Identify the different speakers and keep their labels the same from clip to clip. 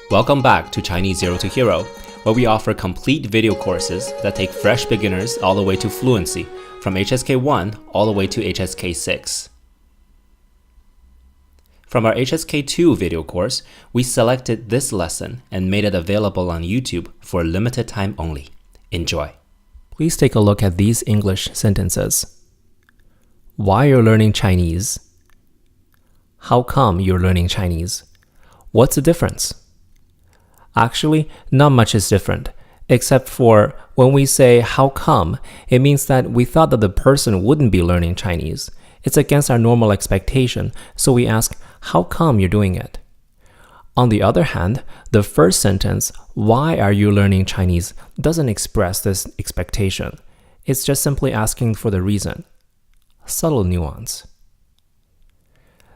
Speaker 1: Welcome back to Chinese Zero to Hero, where we offer complete video courses that take fresh beginners all the way to fluency, from HSK 1 all the way to HSK 6. From our HSK 2 video course, we selected this lesson and made it available on YouTube for a limited time only. Enjoy. Please take a look at these English sentences. Why you're learning Chinese? How come you're learning Chinese? What's the difference? Actually, not much is different, except for when we say how come, it means that we thought that the person wouldn't be learning Chinese. It's against our normal expectation, so we ask, how come you're doing it? On the other hand, the first sentence, why are you learning Chinese, doesn't express this expectation. It's just simply asking for the reason. Subtle nuance.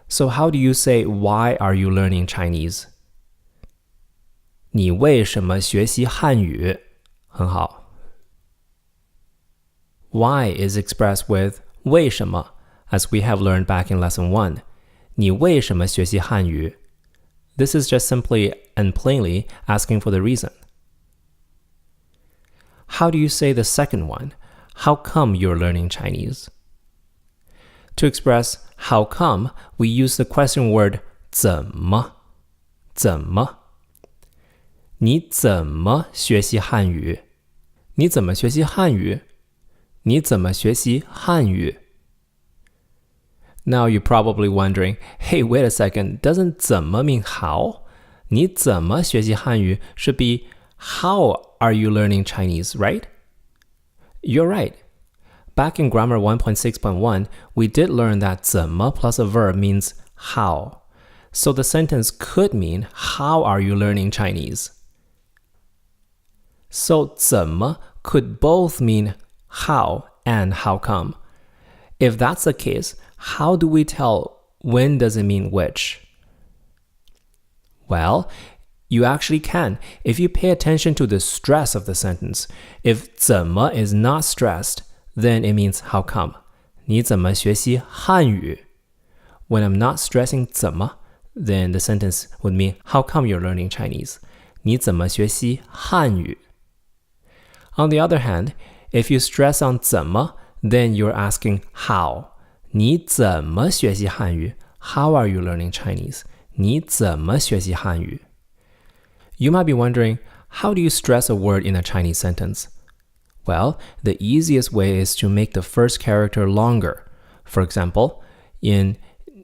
Speaker 1: So how do you say, why are you learning Chinese? 你为什么学习汉语？很好。Why is expressed with 为什么, as we have learned back in lesson 1. 你为什么学习汉语? This is just simply and plainly asking for the reason. How do you say the second one? How come you're learning Chinese? To express how come, we use the question word 怎么?怎么?你怎么学习汉语？你怎么学习汉语？你怎么学习汉语？ Now you're probably wondering, hey, wait a second, doesn't 怎么 mean how? 你怎么学习汉语 should be how are you learning Chinese, right? You're right. Back in Grammar 1.6.1, we did learn that 怎么 plus a verb means how. So the sentence could mean, how are you learning Chinese? So 怎么 could both mean how and how come. If that's the case, how do we tell when does it mean which? Well, you actually can if you pay attention to the stress of the sentence. If 怎么 is not stressed, then it means how come. 你怎么学习汉语? When I'm not stressing 怎么, then the sentence would mean how come you're learning Chinese? 你怎么学习汉语? On the other hand, if you stress on 怎么, then you're asking how. 你怎么学习汉语? How are you learning Chinese? 你怎么学习汉语? You might be wondering, how do you stress a word in a Chinese sentence? Well, the easiest way is to make the first character longer. For example, in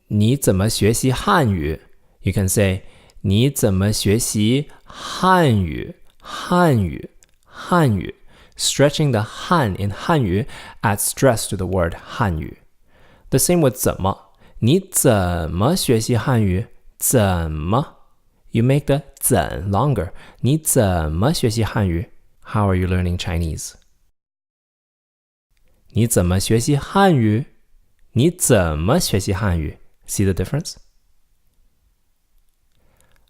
Speaker 1: 你怎么学习汉语? You can say 你怎么学习汉语?汉语,汉语. Stretching the han in 汉语 adds stress to the word 汉语. The same with 怎么. 你怎么学习汉语? 怎么? You make the 怎 longer. 你怎么学习汉语? How are you learning Chinese? 你怎么学习汉语? 你怎么学习汉语? See the difference?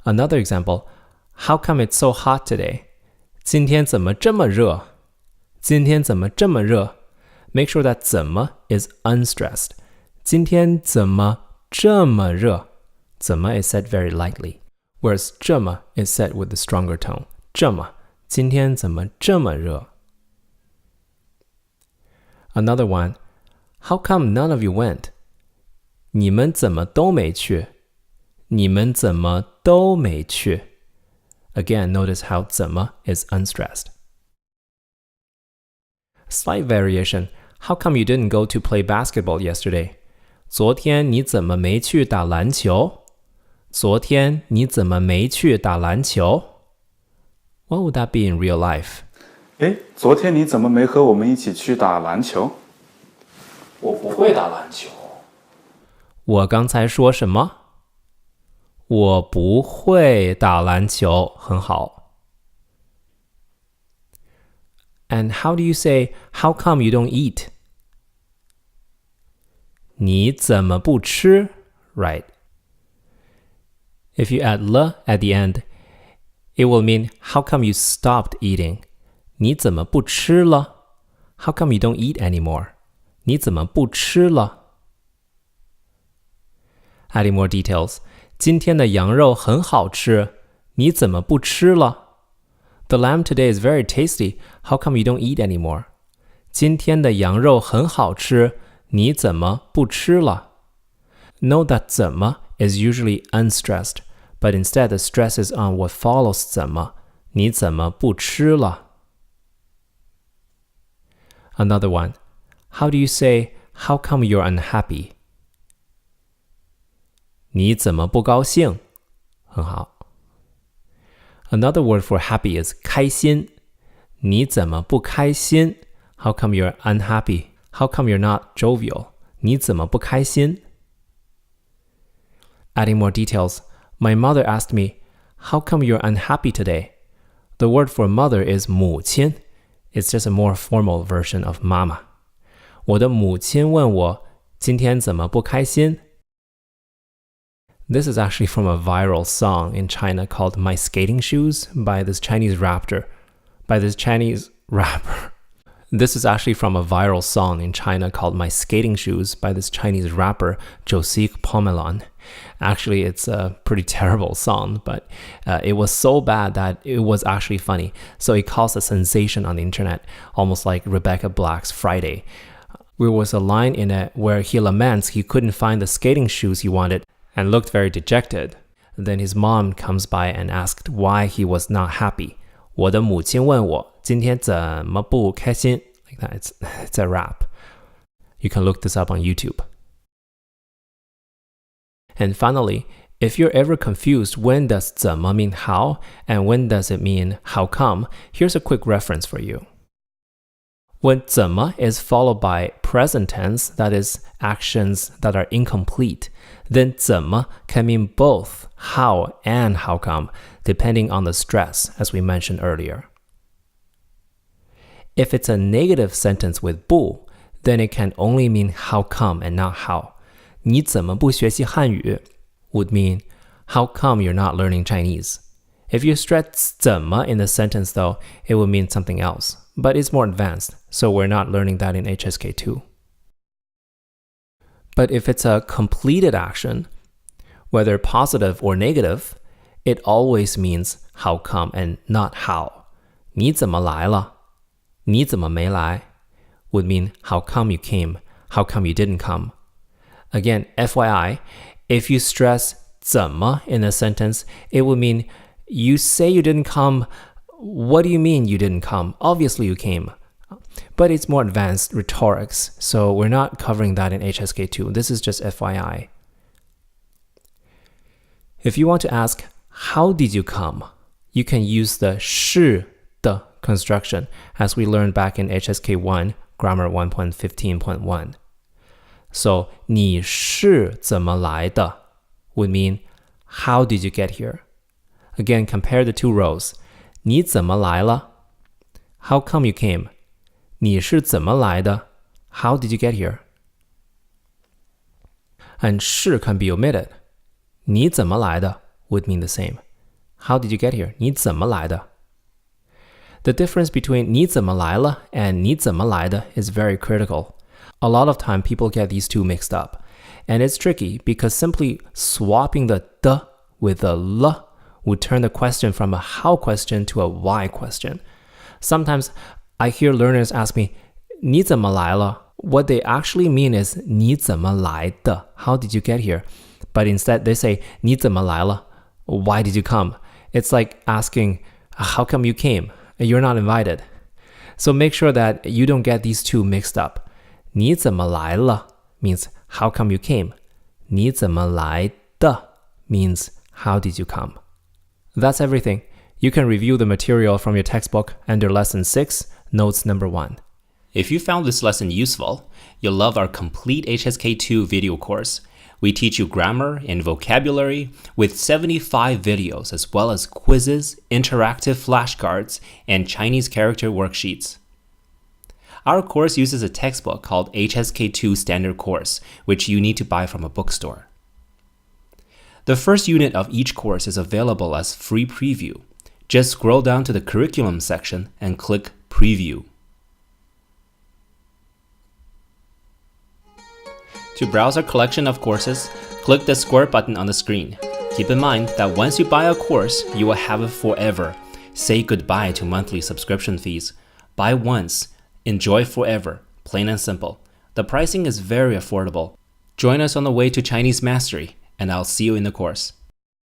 Speaker 1: Another example. How come it's so hot today? 今天怎么这么热? 今天怎么这么热? Make sure that 怎么 is unstressed. 今天怎么这么热? 怎么 is said very lightly, whereas 这么 is said with the stronger tone. 这么,今天怎么这么热? Another one. How come none of you went? 你们怎么都没去? 你们怎么都没去? Again, notice how 怎么 is unstressed. Slight variation. How come you didn't go to play basketball yesterday? 昨天你怎么没去打篮球? 昨天你怎么没去打篮球? What would that be in real life?
Speaker 2: 昨天你怎么没和我们一起去打篮球?
Speaker 3: 我不会打篮球。
Speaker 1: 我刚才说什么？我不会打篮球，很好。And how do you say, how come you don't eat? 你怎么不吃? Right. If you add le at the end, it will mean, how come you stopped eating? 你怎么不吃了? How come you don't eat anymore? 你怎么不吃了? Adding more details. 今天的羊肉很好吃，你怎么不吃了？ The lamb today is very tasty. How come you don't eat anymore? 今天的羊肉很好吃，你怎么不吃了？ Note that 怎么 is usually unstressed, but instead the stress is on what follows 怎么，你怎么不吃了？ Another one. How do you say, how come you're unhappy? 你怎么不高兴？很好。Another word for happy is 开心。你怎么不开心？ How come you're unhappy? How come you're not jovial? 你怎么不开心？ Adding more details, my mother asked me, how come you're unhappy today? The word for mother is 母亲. It's just a more formal version of 妈妈。我的母亲问我，今天怎么不开心？ This is actually from a viral song in China called My Skating Shoes by this Chinese rapper. This is actually from a viral song in China called My Skating Shoes by this Chinese rapper, Josik Pomelon. Actually, it's a pretty terrible song, but it was so bad that it was actually funny. So it caused a sensation on the internet, almost like Rebecca Black's Friday. There was a line in it where he laments he couldn't find the skating shoes he wanted and looked very dejected. Then his mom comes by and asked why he was not happy. 我的母亲问我今天怎么不开心 Like that, it's a rap. You can look this up on YouTube. And finally, if you're ever confused when does 怎么 mean how and when does it mean how come, here's a quick reference for you. When 怎么 is followed by present tense, that is actions that are incomplete, then 怎么 can mean both how and how come, depending on the stress, as we mentioned earlier. If it's a negative sentence with 不, then it can only mean how come and not how. 你怎么不学习汉语 would mean how come you're not learning Chinese. If you stress 怎么 in the sentence though, it would mean something else, but it's more advanced, so we're not learning that in HSK 2. But if it's a completed action, whether positive or negative, it always means how come and not how. 你怎么来了？你怎么没来 would mean how come you came, how come you didn't come. Again, FYI, if you stress 怎么 in a sentence, it would mean you say you didn't come. What do you mean you didn't come? Obviously you came. But it's more advanced rhetorics, so we're not covering that in HSK 2. This is just FYI. If you want to ask, how did you come? You can use the 是的 construction, as we learned back in HSK 1, Grammar 1.15.1. So, 你是怎么来的 would mean, how did you get here? Again, compare the two rows. 你怎么来了 How come you came? 你是怎么来的 How did you get here? And 是 can be omitted. 你怎么来的 would mean the same. How did you get here? 你怎么来的 The difference between 你怎么来了 and 你怎么来的 is very critical. A lot of time people get these two mixed up. And it's tricky because simply swapping the 的 with the 了 would turn the question from a how question to a why question. Sometimes I hear learners ask me, 你怎么来了? What they actually mean is 你怎么来的? How did you get here? But instead they say 你怎么来了? Why did you come? It's like asking, how come you came? You're not invited. So make sure that you don't get these two mixed up. 你怎么来了 means how come you came. 你怎么来的 means how did you come. That's everything. You can review the material from your textbook under Lesson 6, Notes number 1.
Speaker 4: If you found this lesson useful, you'll love our complete HSK2 video course. We teach you grammar and vocabulary with 75 videos as well as quizzes, interactive flashcards, and Chinese character worksheets. Our course uses a textbook called HSK2 Standard Course, which you need to buy from a bookstore. The first unit of each course is available as free preview. Just scroll down to the curriculum section and click Preview. To browse our collection of courses, click the square button on the screen. Keep in mind that once you buy a course, you will have it forever. Say goodbye to monthly subscription fees. Buy once, enjoy forever, plain and simple. The pricing is very affordable. Join us on the way to Chinese mastery, and I'll see you in the course.